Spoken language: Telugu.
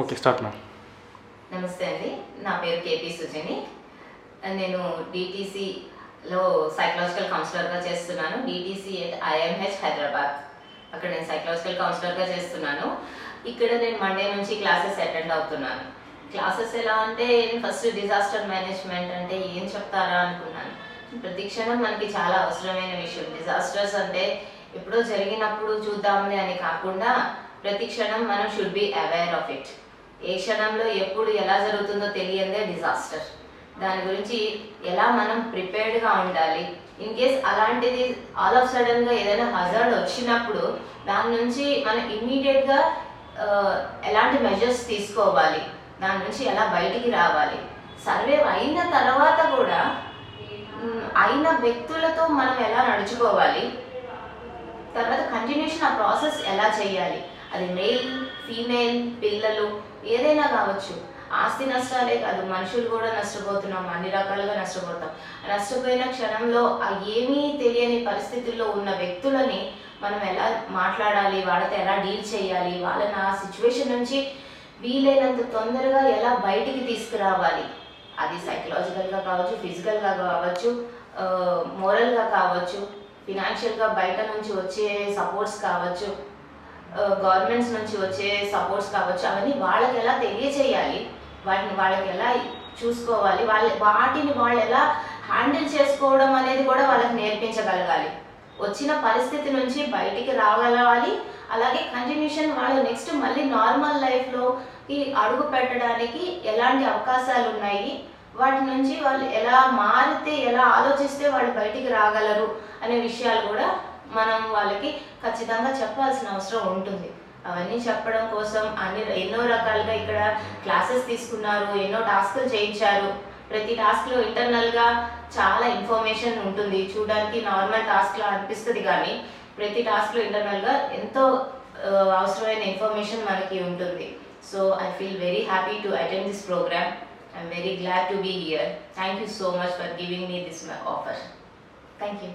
Okay, start ma'am. నమస్తే అండి, నా పేరు కేపీ సుజని. నేను డిటీసీలో సైకలాజికల్ కౌన్సిలర్గా చేస్తున్నాను. డిటీసీ ఎట్ ఐఎంహెచ్ హైదరాబాద్, అక్కడ నేను సైకలాజికల్ కౌన్సిలర్గా చేస్తున్నాను. ఇక్కడ నేను మండే నుంచి క్లాసెస్ అటెండ్ అవుతున్నాను. క్లాసెస్ ఎలా అంటే, ఫస్ట్ డిజాస్టర్ మేనేజ్మెంట్ అంటే ఏం చెప్తారా అనుకున్నాను. ప్రతి క్షణం మనకి చాలా అవసరమైన విషయం. డిజాస్టర్స్ అంటే ఎప్పుడో జరిగినప్పుడు చూద్దాంలే అని కాకుండా ప్రతి క్షణం మనం should be aware of it. ఏ క్షణంలో ఎప్పుడు ఎలా జరుగుతుందో తెలియదే డిజాస్టర్. దాని గురించి ఎలా మనం ప్రిపేర్డ్గా ఉండాలి. ఇన్ కేస్ అలాంటిది ఆల్ ఆఫ్ సడన్గా ఏదైనా హజార్డ్ వచ్చినప్పుడు దాని నుంచి మనం ఇమ్మీడియట్గా ఎలాంటి మెజర్స్ తీసుకోవాలి, దాని నుంచి ఎలా బయటికి రావాలి, సర్వే అయిన తర్వాత కూడా అయిన వ్యక్తులతో మనం ఎలా నడుచుకోవాలి, తర్వాత కంటిన్యూషన్ ఆ ప్రాసెస్ ఎలా చేయాలి. అది మేల్, ఫీమేల్, పిల్లలు ఏదైనా కావచ్చు. ఆస్తి నష్టాలే కాదు, మనుషులు కూడా నష్టపోతున్నాం, అన్ని రకాలుగా నష్టపోతాం. నష్టపోయిన క్షణంలో ఆ ఏమీ తెలియని పరిస్థితుల్లో ఉన్న వ్యక్తులని మనం ఎలా మాట్లాడాలి, వాళ్ళతో ఎలా డీల్ చేయాలి, వాళ్ళని ఆ సిచ్యువేషన్ నుంచి వీలైనంత తొందరగా ఎలా బయటికి తీసుకురావాలి. అది సైకలాజికల్గా కావచ్చు, ఫిజికల్గా కావచ్చు, మోరల్గా కావచ్చు, ఫినాన్షియల్గా బయట నుంచి వచ్చే సపోర్ట్స్ కావచ్చు, గవర్నమెంట్స్ నుంచి వచ్చే సపోర్ట్స్ కావచ్చు. అవన్నీ వాళ్ళకి ఎలా తెలియచేయాలి, వాటిని వాళ్ళకి ఎలా చూసుకోవాలి, వాటిని వాళ్ళు ఎలా హ్యాండిల్ చేసుకోవడం అనేది కూడా వాళ్ళకి నేర్పించగలగాలి. వచ్చిన పరిస్థితి నుంచి బయటికి రాగలగాలి. అలాగే కంటిన్యూషన్ వాళ్ళు నెక్స్ట్ మళ్ళీ నార్మల్ లైఫ్లోకి అడుగు పెట్టడానికి ఎలాంటి అవకాశాలు ఉన్నాయి, వాటి నుంచి వాళ్ళు ఎలా మారితే, ఎలా ఆలోచిస్తే వాళ్ళు బయటికి రాగలరు అనే విషయాలు కూడా మనం వాళ్ళకి ఖచ్చితంగా చెప్పాల్సిన అవసరం ఉంటుంది. అవన్నీ చెప్పడం కోసం ఎన్నో రకాలుగా ఇక్కడ క్లాసెస్ తీసుకున్నారు, ఎన్నో టాస్కులు చేయించారు. ప్రతి టాస్క్లో ఇంటర్నల్గా చాలా ఇన్ఫర్మేషన్ ఉంటుంది. చూడడానికి నార్మల్ టాస్క్లా అనిపిస్తుంది, కానీ ప్రతి టాస్క్లో ఇంటర్నల్గా ఎంతో అవసరమైన ఇన్ఫర్మేషన్ మనకి ఉంటుంది. So I feel very happy to attend this programme. I'm very glad to be here. Thank you so much for giving me this offer. Thank you.